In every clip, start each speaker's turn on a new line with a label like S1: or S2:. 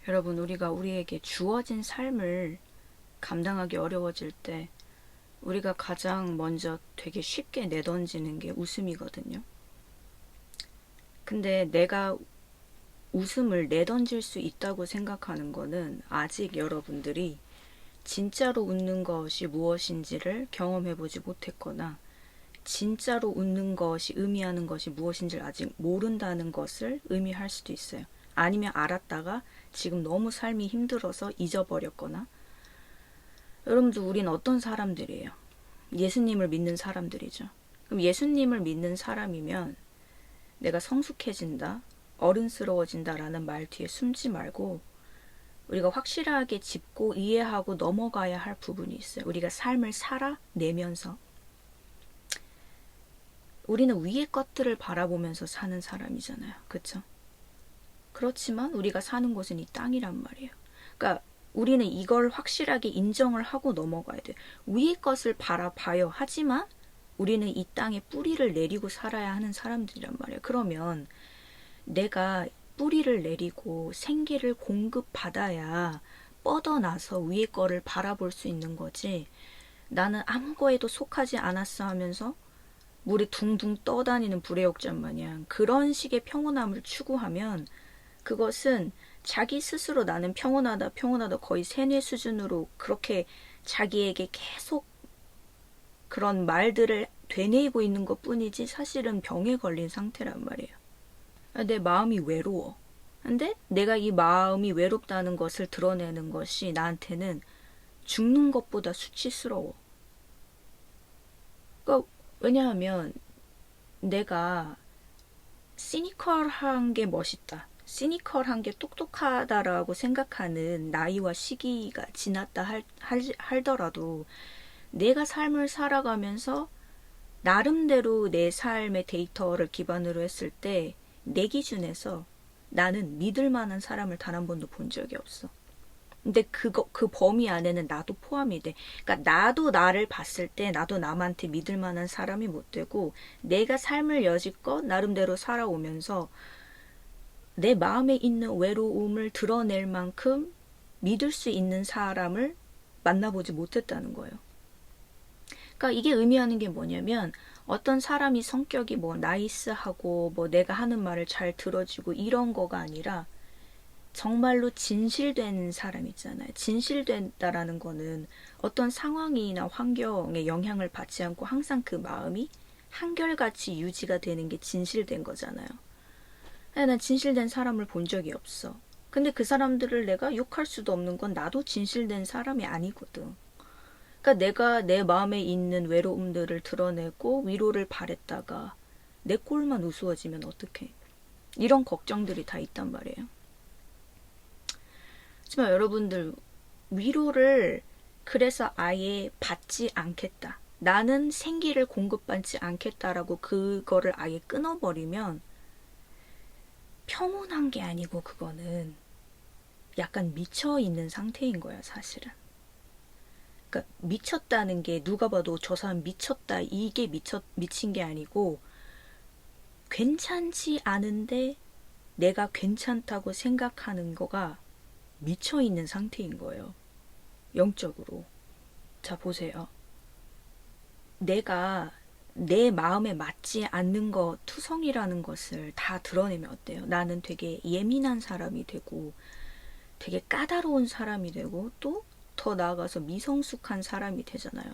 S1: 여러분, 우리가 우리에게 주어진 삶을 감당하기 어려워질 때 우리가 가장 먼저 되게 쉽게 내던지는 게 웃음이거든요. 근데 내가 웃음을 내던질 수 있다고 생각하는 거는 아직 여러분들이 진짜로 웃는 것이 무엇인지를 경험해보지 못했거나 진짜로 웃는 것이 의미하는 것이 무엇인지를 아직 모른다는 것을 의미할 수도 있어요. 아니면 알았다가 지금 너무 삶이 힘들어서 잊어버렸거나. 여러분들, 우린 어떤 사람들이에요? 예수님을 믿는 사람들이죠. 그럼 예수님을 믿는 사람이면 내가 성숙해진다, 어른스러워진다 라는 말 뒤에 숨지 말고 우리가 확실하게 짚고 이해하고 넘어가야 할 부분이 있어요. 우리가 삶을 살아내면서 우리는 위의 것들을 바라보면서 사는 사람이잖아요. 그쵸? 그렇지만 우리가 사는 곳은 이 땅이란 말이에요. 그러니까 우리는 이걸 확실하게 인정을 하고 넘어가야 돼요. 위의 것을 바라봐요. 하지만 우리는 이 땅에 뿌리를 내리고 살아야 하는 사람들이란 말이에요. 그러면 내가 뿌리를 내리고 생기를 공급받아야 뻗어나서 위의 거를 바라볼 수 있는 거지. 나는 아무 거에도 속하지 않았어 하면서 물에 둥둥 떠다니는 불의 역전 마냥 그런 식의 평온함을 추구하면 그것은 자기 스스로 나는 평온하다 평온하다 거의 세뇌 수준으로 그렇게 자기에게 계속 그런 말들을 되뇌이고 있는 것 뿐이지 사실은 병에 걸린 상태란 말이에요. 내 마음이 외로워. 근데 내가 이 마음이 외롭다는 것을 드러내는 것이 나한테는 죽는 것보다 수치스러워. 그러니까 왜냐하면 내가 시니컬한 게 멋있다. 시니컬한 게 똑똑하다라고 생각하는 나이와 시기가 지났다 할더라도 내가 삶을 살아가면서 나름대로 내 삶의 데이터를 기반으로 했을 때 내 기준에서 나는 믿을 만한 사람을 단 한 번도 본 적이 없어. 근데 그 범위 안에는 나도 포함이 돼. 그러니까 나도 나를 봤을 때 나도 남한테 믿을 만한 사람이 못 되고 내가 삶을 여지껏 나름대로 살아오면서 내 마음에 있는 외로움을 드러낼 만큼 믿을 수 있는 사람을 만나보지 못했다는 거예요. 그러니까 이게 의미하는 게 뭐냐면 어떤 사람이 성격이 뭐 나이스하고 뭐 내가 하는 말을 잘 들어주고 이런 거가 아니라 정말로 진실된 사람 있잖아요. 진실된다라는 거는 어떤 상황이나 환경에 영향을 받지 않고 항상 그 마음이 한결같이 유지가 되는 게 진실된 거잖아요. 난 진실된 사람을 본 적이 없어. 근데 그 사람들을 내가 욕할 수도 없는 건 나도 진실된 사람이 아니거든. 그러니까 내가 내 마음에 있는 외로움들을 드러내고 위로를 바랬다가 내 꼴만 우스워지면 어떡해. 이런 걱정들이 다 있단 말이에요. 하지만 여러분들, 위로를 그래서 아예 받지 않겠다. 나는 생기를 공급받지 않겠다라고 그거를 아예 끊어버리면 평온한 게 아니고 그거는 약간 미쳐있는 상태인 거야, 사실은. 그러니까 미쳤다는 게 누가 봐도 저 사람 미쳤다 이게 미친 게 아니고 괜찮지 않은데 내가 괜찮다고 생각하는 거가 미쳐있는 상태인 거예요. 영적으로. 자, 보세요. 내가 내 마음에 맞지 않는 거 투성이라는 것을 다 드러내면 어때요? 나는 되게 예민한 사람이 되고 되게 까다로운 사람이 되고 또 더 나아가서 미성숙한 사람이 되잖아요.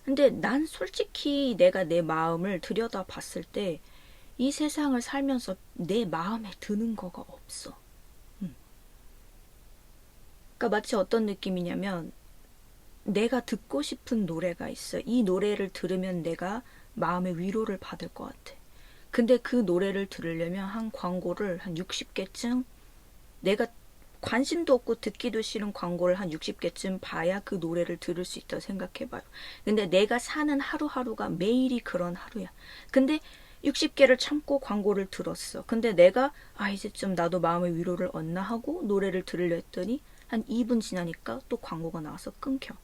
S1: 근데 난 솔직히 내가 내 마음을 들여다 봤을 때 이 세상을 살면서 내 마음에 드는 거가 없어. 그러니까 마치 어떤 느낌이냐면 내가 듣고 싶은 노래가 있어. 이 노래를 들으면 내가 마음의 위로를 받을 것 같아. 근데 그 노래를 들으려면 한 광고를 한 60개쯤 내가 관심도 없고 듣기도 싫은 광고를 한 60개쯤 봐야 그 노래를 들을 수 있다고 생각해봐요. 근데 내가 사는 하루하루가 매일이 그런 하루야. 근데 60개를 참고 광고를 들었어. 근데 내가 이제쯤 나도 마음의 위로를 얻나 하고 노래를 들으려 했더니 한 2분 지나니까 또 광고가 나와서 끊겨.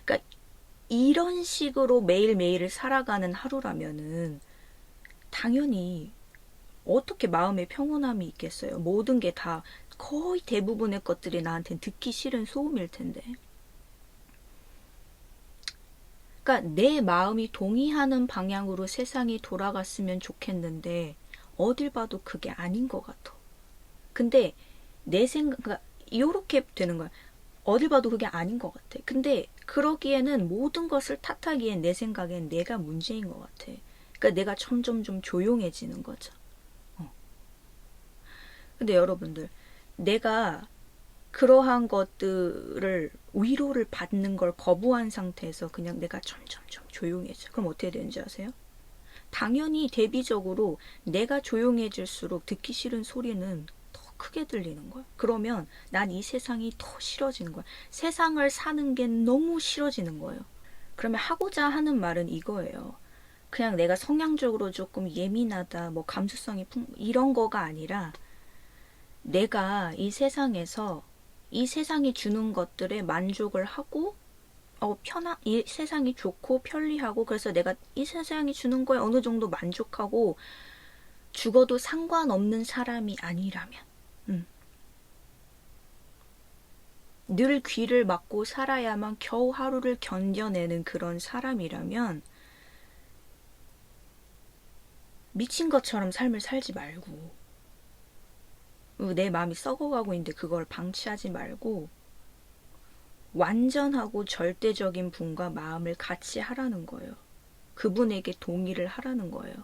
S1: 그러니까 이런 식으로 매일매일을 살아가는 하루라면은 당연히 어떻게 마음의 평온함이 있겠어요. 모든 게 다 거의 대부분의 것들이 나한테는 듣기 싫은 소음일 텐데. 그러니까 내 마음이 동의하는 방향으로 세상이 돌아갔으면 좋겠는데 어딜 봐도 그게 아닌 것 같아. 근데 내 생각, 그러니까 이렇게 되는 거야. 어딜 봐도 그게 아닌 것 같아. 근데 그러기에는 모든 것을 탓하기엔 내 생각엔 내가 문제인 것 같아. 그러니까 내가 점점 좀 조용해지는 거죠. 근데 여러분들, 내가 그러한 것들을 위로를 받는 걸 거부한 상태에서 그냥 내가 점점 좀 조용해져. 그럼 어떻게 되는지 아세요? 당연히 대비적으로 내가 조용해질수록 듣기 싫은 소리는 더 크게 들리는 거야. 그러면 난 이 세상이 더 싫어지는 거야. 세상을 사는 게 너무 싫어지는 거예요. 그러면 하고자 하는 말은 이거예요. 그냥 내가 성향적으로 조금 예민하다, 뭐 감수성이 이런 거가 아니라 내가 이 세상에서 이 세상이 주는 것들에 만족을 하고 이 세상이 좋고 편리하고 그래서 내가 이 세상이 주는 거에 어느 정도 만족하고 죽어도 상관없는 사람이 아니라면 늘 귀를 막고 살아야만 겨우 하루를 견뎌내는 그런 사람이라면 미친 것처럼 삶을 살지 말고 내 마음이 썩어가고 있는데 그걸 방치하지 말고 완전하고 절대적인 분과 마음을 같이 하라는 거예요. 그분에게 동의를 하라는 거예요.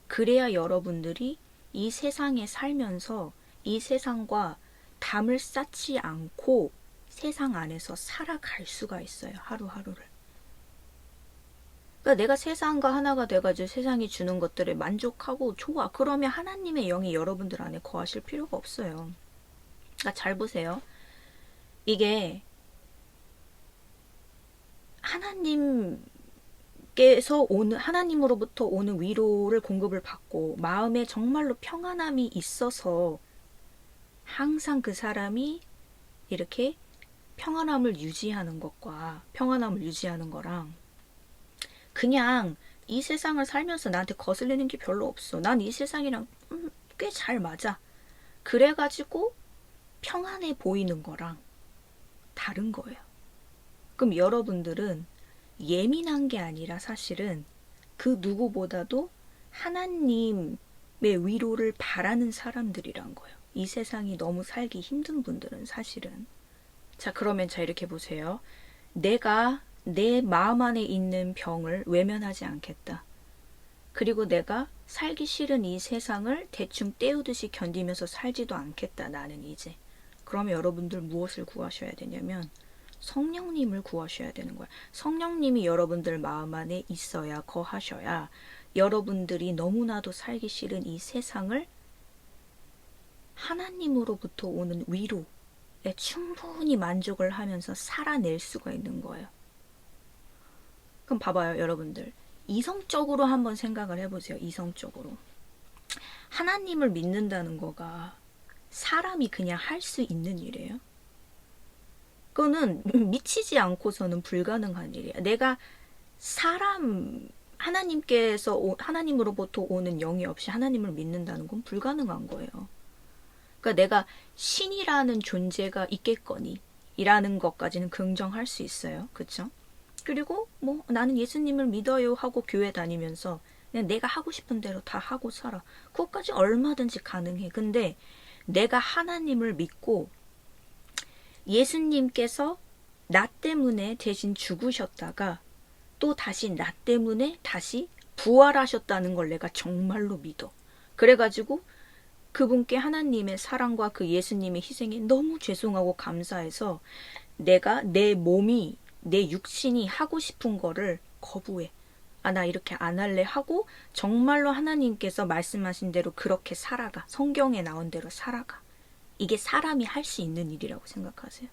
S1: 그래야 여러분들이 이 세상에 살면서 이 세상과 담을 쌓지 않고 세상 안에서 살아갈 수가 있어요. 하루하루를. 그러니까 내가 세상과 하나가 돼가지고 세상이 주는 것들에 만족하고 좋아. 그러면 하나님의 영이 여러분들 안에 거하실 필요가 없어요. 그러니까 잘 보세요. 이게 하나님으로부터 오는 위로를 공급을 받고 마음에 정말로 평안함이 있어서 항상 그 사람이 이렇게 평안함을 유지하는 것과 평안함을 유지하는 거랑 그냥 이 세상을 살면서 나한테 거슬리는 게 별로 없어. 난 이 세상이랑 꽤 잘 맞아. 그래가지고 평안해 보이는 거랑 다른 거예요. 그럼 여러분들은 예민한 게 아니라 사실은 그 누구보다도 하나님의 위로를 바라는 사람들이란 거예요. 이 세상이 너무 살기 힘든 분들은 사실은. 자, 그러면 이렇게 보세요. 내가 내 마음 안에 있는 병을 외면하지 않겠다. 그리고 내가 살기 싫은 이 세상을 대충 때우듯이 견디면서 살지도 않겠다. 나는 이제. 그러면 여러분들 무엇을 구하셔야 되냐면 성령님을 구하셔야 되는 거야. 성령님이 여러분들 마음 안에 있어야 거하셔야 여러분들이 너무나도 살기 싫은 이 세상을 하나님으로부터 오는 위로에 충분히 만족을 하면서 살아낼 수가 있는 거예요. 그럼 봐봐요, 여러분들. 이성적으로 한번 생각을 해보세요. 이성적으로. 하나님을 믿는다는 거가 사람이 그냥 할 수 있는 일이에요. 그거는 미치지 않고서는 불가능한 일이야. 내가 하나님으로부터 오는 영이 없이 하나님을 믿는다는 건 불가능한 거예요. 그러니까 내가 신이라는 존재가 있겠거니 이라는 것까지는 긍정할 수 있어요. 그쵸? 그리고 뭐 나는 예수님을 믿어요 하고 교회 다니면서 그냥 내가 하고 싶은 대로 다 하고 살아. 그것까지 얼마든지 가능해. 근데 내가 하나님을 믿고 예수님께서 나 때문에 대신 죽으셨다가 또 다시 나 때문에 다시 부활하셨다는 걸 내가 정말로 믿어. 그래가지고 그분께 하나님의 사랑과 그 예수님의 희생에 너무 죄송하고 감사해서 내가 내 몸이 내 육신이 하고 싶은 거를 거부해. 나 이렇게 안 할래 하고 정말로 하나님께서 말씀하신 대로 그렇게 살아가. 성경에 나온 대로 살아가. 이게 사람이 할 수 있는 일이라고 생각하세요?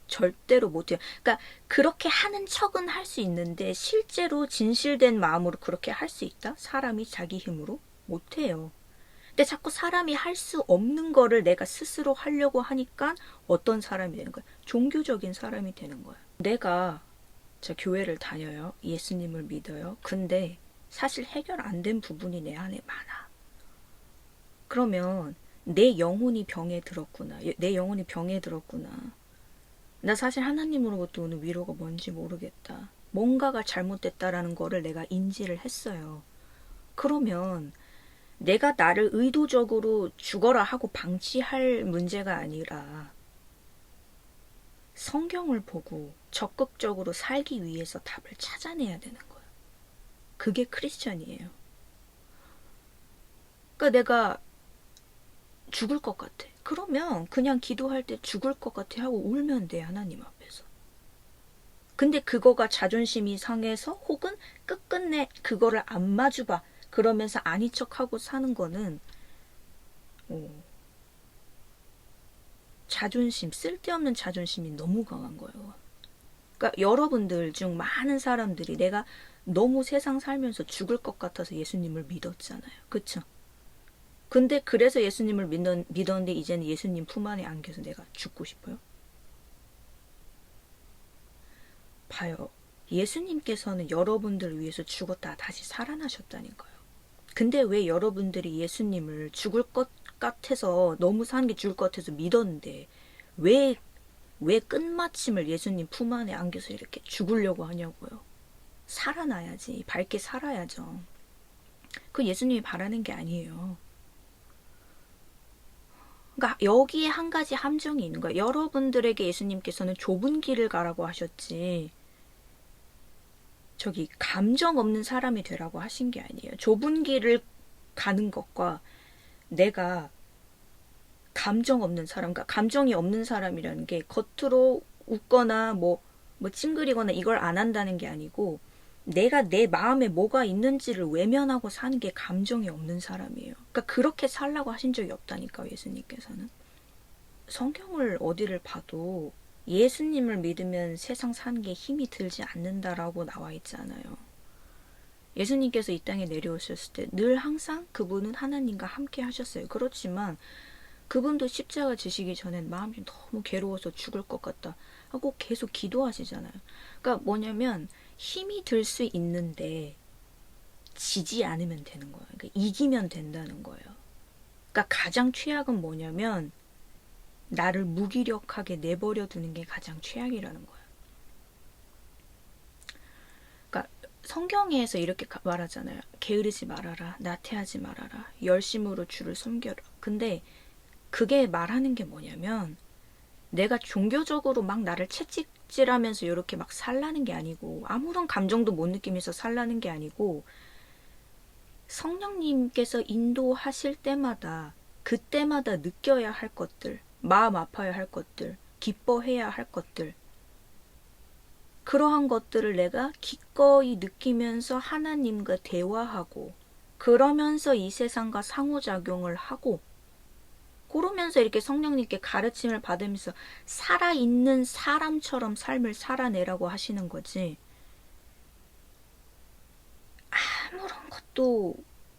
S1: 절대로 못해요. 그러니까 그렇게 하는 척은 할 수 있는데 실제로 진실된 마음으로 그렇게 할 수 있다? 사람이 자기 힘으로? 못해요. 근데 자꾸 사람이 할 수 없는 거를 내가 스스로 하려고 하니까 어떤 사람이 되는 거야? 종교적인 사람이 되는 거야. 내가 교회를 다녀요. 예수님을 믿어요. 근데 사실 해결 안 된 부분이 내 안에 많아. 그러면 내 영혼이 병에 들었구나. 내 영혼이 병에 들었구나. 나 사실 하나님으로부터 오는 위로가 뭔지 모르겠다. 뭔가가 잘못됐다라는 거를 내가 인지를 했어요. 그러면 내가 나를 의도적으로 죽어라 하고 방치할 문제가 아니라 성경을 보고 적극적으로 살기 위해서 답을 찾아내야 되는 거예요. 그게 크리스천이에요. 그러니까 내가 죽을 것 같아. 그러면 그냥 기도할 때 죽을 것 같아 하고 울면 돼, 하나님 앞에서. 근데 그거가 자존심이 상해서 혹은 끝끝내 그거를 안 마주봐. 그러면서 아닌 척하고 사는 거는 자존심, 쓸데없는 자존심이 너무 강한 거예요. 그러니까 여러분들 중 많은 사람들이 내가 너무 세상 살면서 죽을 것 같아서 예수님을 믿었잖아요. 그쵸? 근데 그래서 예수님을 믿었는데 이제는 예수님 품 안에 안겨서 내가 죽고 싶어요? 봐요. 예수님께서는 여러분들을 위해서 죽었다 다시 살아나셨다니까요. 근데 왜 여러분들이 예수님을 죽을 것 같아서 너무 사는 게 죽을 것 같아서 믿었는데 왜 끝마침을 예수님 품 안에 안겨서 이렇게 죽으려고 하냐고요. 살아나야지. 밝게 살아야죠. 그 예수님이 바라는 게 아니에요. 그러니까 여기에 한 가지 함정이 있는 거예요. 여러분들에게 예수님께서는 좁은 길을 가라고 하셨지 저기 감정 없는 사람이 되라고 하신 게 아니에요. 좁은 길을 가는 것과 내가 감정 없는 사람, 그러니까 감정이 없는 사람이라는 게 겉으로 웃거나 뭐 찡그리거나 이걸 안 한다는 게 아니고 내가 내 마음에 뭐가 있는지를 외면하고 사는 게 감정이 없는 사람이에요. 그러니까 그렇게 살라고 하신 적이 없다니까 예수님께서는. 성경을 어디를 봐도 예수님을 믿으면 세상 사는 게 힘이 들지 않는다라고 나와 있잖아요. 예수님께서 이 땅에 내려오셨을 때 늘 항상 그분은 하나님과 함께 하셨어요. 그렇지만 그분도 십자가 지시기 전엔 마음이 너무 괴로워서 죽을 것 같다 하고 계속 기도하시잖아요. 그러니까 뭐냐면 힘이 들 수 있는데 지지 않으면 되는 거예요. 그러니까 이기면 된다는 거예요. 그러니까 가장 최악은 뭐냐면 나를 무기력하게 내버려 두는 게 가장 최악이라는 거예요. 그러니까 성경에서 이렇게 말하잖아요. 게으르지 말아라. 나태하지 말아라. 열심으로 주를 섬겨라. 근데 그게 말하는 게 뭐냐면 내가 종교적으로 막 나를 채찍질하면서 이렇게 막 살라는 게 아니고 아무런 감정도 못 느끼면서 살라는 게 아니고 성령님께서 인도하실 때마다 그때마다 느껴야 할 것들, 마음 아파야 할 것들, 기뻐해야 할 것들 그러한 것들을 내가 기꺼이 느끼면서 하나님과 대화하고 그러면서 이 세상과 상호작용을 하고 그러면서 이렇게 성령님께 가르침을 받으면서 살아있는 사람처럼 삶을 살아내라고 하시는 거지. 아무런 것도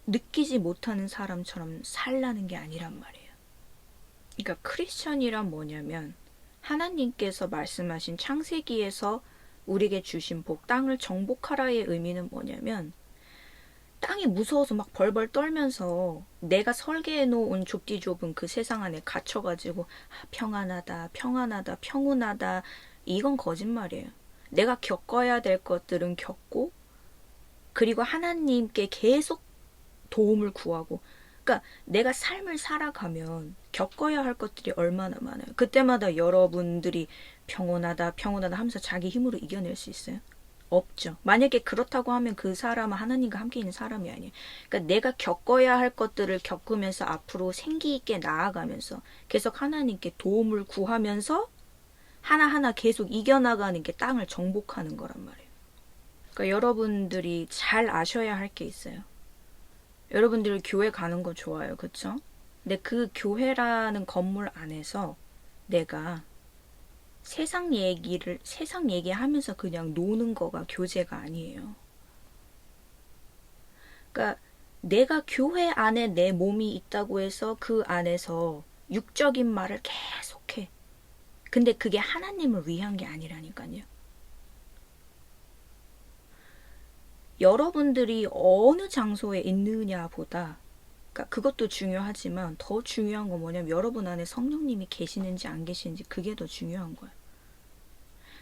S1: 느끼지 못하는 사람처럼 살라는 게 아니란 말이에요. 그러니까 크리스천이란 뭐냐면 하나님께서 말씀하신 창세기에서 우리에게 주신 복, 땅을 정복하라의 의미는 뭐냐면 땅이 무서워서 막 벌벌 떨면서 내가 설계해 놓은 좁디 좁은 그 세상 안에 갇혀가지고 평안하다, 평안하다, 평온하다 이건 거짓말이에요. 내가 겪어야 될 것들은 겪고 그리고 하나님께 계속 도움을 구하고 그러니까 내가 삶을 살아가면 겪어야 할 것들이 얼마나 많아요. 그때마다 여러분들이 평온하다, 평온하다 하면서 자기 힘으로 이겨낼 수 있어요? 없죠. 만약에 그렇다고 하면 그 사람은 하나님과 함께 있는 사람이 아니에요. 그러니까 내가 겪어야 할 것들을 겪으면서 앞으로 생기 있게 나아가면서 계속 하나님께 도움을 구하면서 하나하나 계속 이겨나가는 게 땅을 정복하는 거란 말이에요. 그러니까 여러분들이 잘 아셔야 할 게 있어요. 여러분들 교회 가는 거 좋아요. 그쵸? 근데 그 교회라는 건물 안에서 내가 세상 얘기하면서 그냥 노는 거가 교제가 아니에요. 그러니까 내가 교회 안에 내 몸이 있다고 해서 그 안에서 육적인 말을 계속해. 근데 그게 하나님을 위한 게 아니라니까요. 여러분들이 어느 장소에 있느냐보다 그러니까 그것도 중요하지만 더 중요한 건 뭐냐면 여러분 안에 성령님이 계시는지 안 계시는지 그게 더 중요한 거야.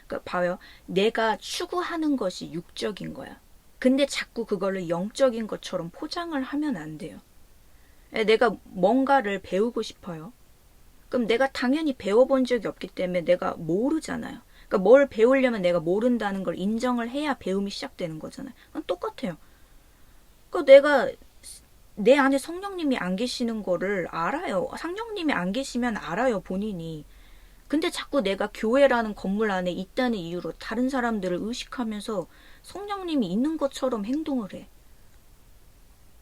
S1: 그러니까 봐요. 내가 추구하는 것이 육적인 거야. 근데 자꾸 그걸로 영적인 것처럼 포장을 하면 안 돼요. 내가 뭔가를 배우고 싶어요. 그럼 내가 당연히 배워본 적이 없기 때문에 내가 모르잖아요. 그러니까 뭘 배우려면 내가 모른다는 걸 인정을 해야 배움이 시작되는 거잖아요. 똑같아요. 그러니까 내가 내 안에 성령님이 안 계시는 거를 알아요. 성령님이 안 계시면 알아요, 본인이. 근데 자꾸 내가 교회라는 건물 안에 있다는 이유로 다른 사람들을 의식하면서 성령님이 있는 것처럼 행동을 해.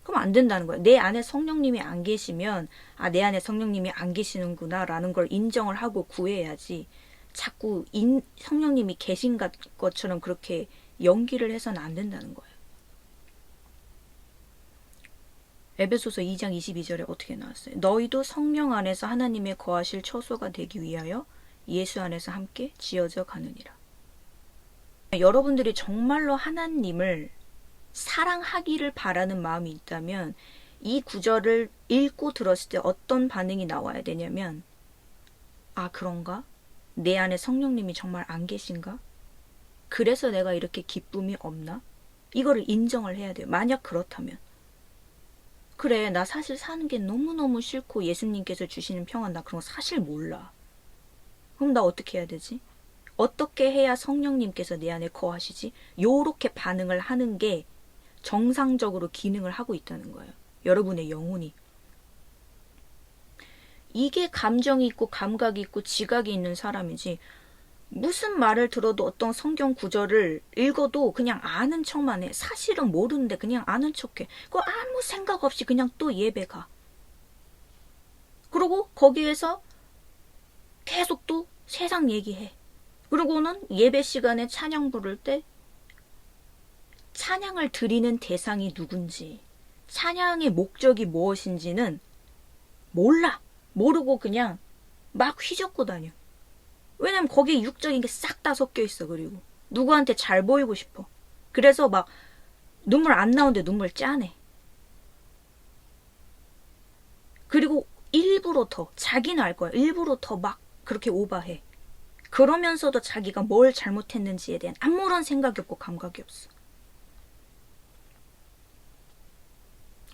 S1: 그럼 안 된다는 거야. 내 안에 성령님이 안 계시면 내 안에 성령님이 안 계시는구나 라는 걸 인정을 하고 구해야지 자꾸 성령님이 계신 것처럼 그렇게 연기를 해서는 안 된다는 거예요. 에베소서 2장 22절에 어떻게 나왔어요? 너희도 성령 안에서 하나님의 거하실 처소가 되기 위하여 예수 안에서 함께 지어져 가느니라. 여러분들이 정말로 하나님을 사랑하기를 바라는 마음이 있다면 이 구절을 읽고 들었을 때 어떤 반응이 나와야 되냐면 그런가? 내 안에 성령님이 정말 안 계신가? 그래서 내가 이렇게 기쁨이 없나? 이거를 인정을 해야 돼요. 만약 그렇다면 그래, 나 사실 사는 게 너무너무 싫고 예수님께서 주시는 평안 나 그런 거 사실 몰라. 그럼 나 어떻게 해야 되지? 어떻게 해야 성령님께서 내 안에 거하시지? 요렇게 반응을 하는 게 정상적으로 기능을 하고 있다는 거예요. 여러분의 영혼이. 이게 감정이 있고 감각이 있고 지각이 있는 사람이지 무슨 말을 들어도 어떤 성경 구절을 읽어도 그냥 아는 척만 해. 사실은 모르는데 그냥 아는 척해. 그거 아무 생각 없이 그냥 또 예배 가. 그리고 거기에서 계속 또 세상 얘기해. 그리고는 예배 시간에 찬양 부를 때 찬양을 드리는 대상이 누군지, 찬양의 목적이 무엇인지는 몰라. 모르고 그냥 막 휘젓고 다녀. 왜냐면 거기에 육적인 게 싹 다 섞여 있어. 그리고 누구한테 잘 보이고 싶어. 그래서 막 눈물 안 나오는데 눈물 짜내. 그리고 일부러 더 자기는 알 거야. 일부러 더 막 그렇게 오버해. 그러면서도 자기가 뭘 잘못했는지에 대한 아무런 생각이 없고 감각이 없어.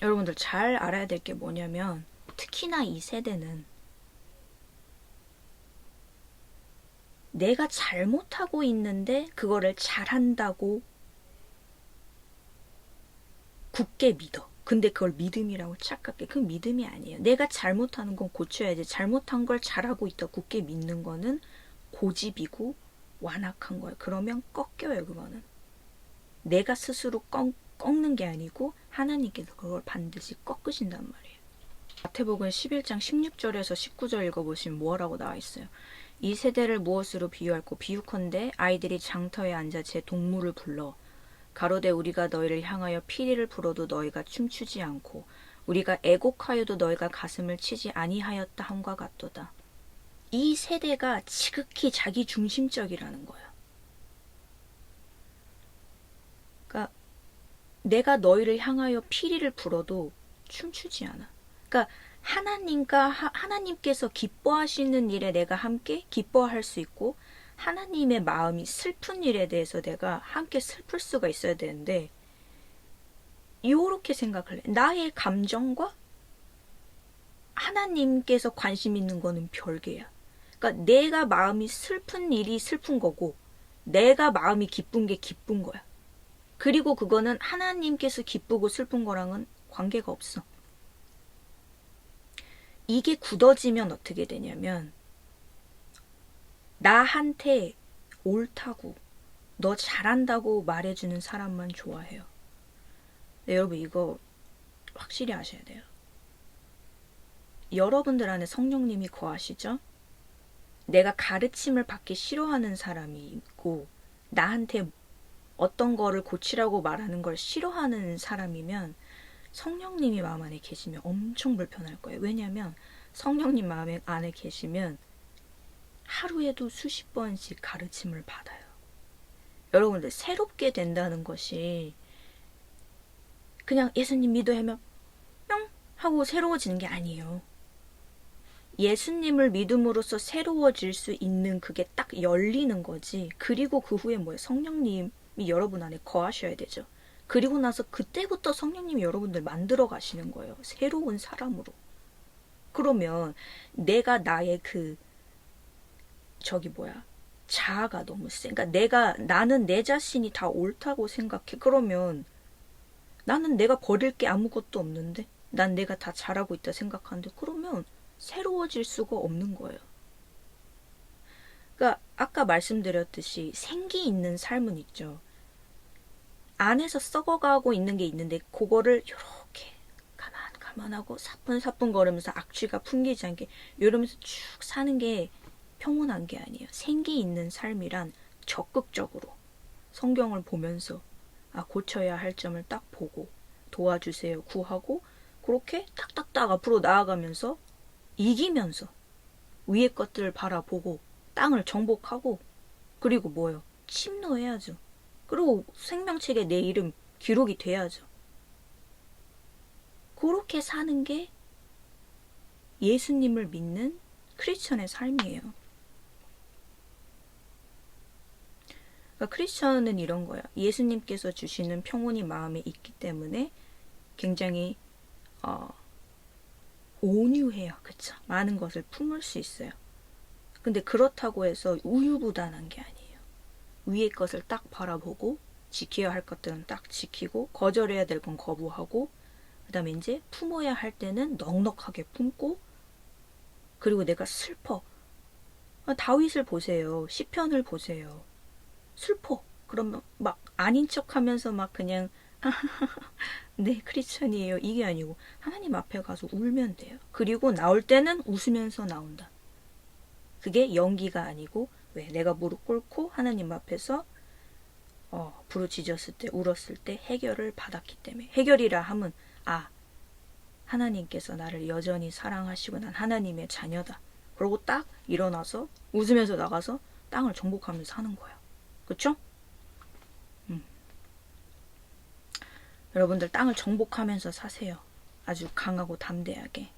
S1: 여러분들 잘 알아야 될 게 뭐냐면 특히나 이 세대는 내가 잘못하고 있는데 그거를 잘한다고 굳게 믿어. 근데 그걸 믿음이라고 착각해. 그건 믿음이 아니에요. 내가 잘못하는 건 고쳐야지. 잘못한 걸 잘하고 있다 굳게 믿는 거는 고집이고 완악한 거예요. 그러면 꺾여요. 그거는. 내가 스스로 꺾는 게 아니고 하나님께서 그걸 반드시 꺾으신단 말이에요. 마태복음 11장 16절에서 19절 읽어보시면 뭐라고 나와 있어요. 이 세대를 무엇으로 비유할꼬 비유컨대 아이들이 장터에 앉아 제 동물을 불러 가로되 우리가 너희를 향하여 피리를 불어도 너희가 춤추지 않고 우리가 애곡하여도 너희가 가슴을 치지 아니하였다 함과 같도다. 이 세대가 지극히 자기 중심적이라는 거야. 그러니까 내가 너희를 향하여 피리를 불어도 춤추지 않아. 그러니까 하나님께서 기뻐하시는 일에 내가 함께 기뻐할 수 있고 하나님의 마음이 슬픈 일에 대해서 내가 함께 슬플 수가 있어야 되는데 이렇게 생각을 해. 나의 감정과 하나님께서 관심 있는 거는 별개야. 그러니까 내가 마음이 슬픈 일이 슬픈 거고 내가 마음이 기쁜 게 기쁜 거야. 그리고 그거는 하나님께서 기쁘고 슬픈 거랑은 관계가 없어. 이게 굳어지면 어떻게 되냐면 나한테 옳다고 너 잘한다고 말해주는 사람만 좋아해요. 네, 여러분 이거 확실히 아셔야 돼요. 여러분들 안에 성령님이 거하시죠? 내가 가르침을 받기 싫어하는 사람이 있고 나한테 어떤 거를 고치라고 말하는 걸 싫어하는 사람이면 성령님이 마음 안에 계시면 엄청 불편할 거예요. 왜냐하면 성령님 마음 안에 계시면 하루에도 수십 번씩 가르침을 받아요. 여러분들 새롭게 된다는 것이 그냥 예수님 믿어 하면 뿅 하고 새로워지는 게 아니에요. 예수님을 믿음으로써 새로워질 수 있는 그게 딱 열리는 거지. 그리고 그 후에 뭐예요? 성령님이 여러분 안에 거하셔야 되죠. 그리고 나서 그때부터 성령님이 여러분들 만들어 가시는 거예요. 새로운 사람으로. 그러면 내가 나의 자아가 너무 세. 그러니까 나는 내 자신이 다 옳다고 생각해. 그러면 나는 내가 버릴 게 아무것도 없는데, 난 내가 다 잘하고 있다 생각하는데, 그러면 새로워질 수가 없는 거예요. 그러니까 아까 말씀드렸듯이 생기 있는 삶은 있죠. 안에서 썩어가고 있는 게 있는데 그거를 이렇게 가만하고 사뿐사뿐 거리면서 악취가 풍기지 않게 이러면서 쭉 사는 게 평온한 게 아니에요. 생기 있는 삶이란 적극적으로 성경을 보면서 고쳐야 할 점을 딱 보고 도와주세요 구하고 그렇게 딱딱딱 앞으로 나아가면서 이기면서 위의 것들을 바라보고 땅을 정복하고 그리고 뭐요? 침노해야죠. 그리고 생명책에 내 이름 기록이 돼야죠. 그렇게 사는 게 예수님을 믿는 크리스천의 삶이에요. 그러니까 크리스천은 이런 거예요. 예수님께서 주시는 평온이 마음에 있기 때문에 굉장히 온유해요. 그쵸? 많은 것을 품을 수 있어요. 근데 그렇다고 해서 우유부단한 게 아니에요. 위의 것을 딱 바라보고 지켜야 할 것들은 딱 지키고 거절해야 될 건 거부하고 그 다음에 이제 품어야 할 때는 넉넉하게 품고 그리고 내가 슬퍼. 다윗을 보세요. 시편을 보세요. 슬퍼. 그러면 막 아닌 척하면서 막 그냥 네 크리스천이에요. 이게 아니고 하나님 앞에 가서 울면 돼요. 그리고 나올 때는 웃으면서 나온다. 그게 연기가 아니고 왜 내가 무릎 꿇고 하나님 앞에서 부르짖었을 때 울었을 때 해결을 받았기 때문에 해결이라 함은 하나님께서 나를 여전히 사랑하시고 난 하나님의 자녀다. 그러고 딱 일어나서 웃으면서 나가서 땅을 정복하면서 사는 거예요. 그쵸? 여러분들 땅을 정복하면서 사세요. 아주 강하고 담대하게.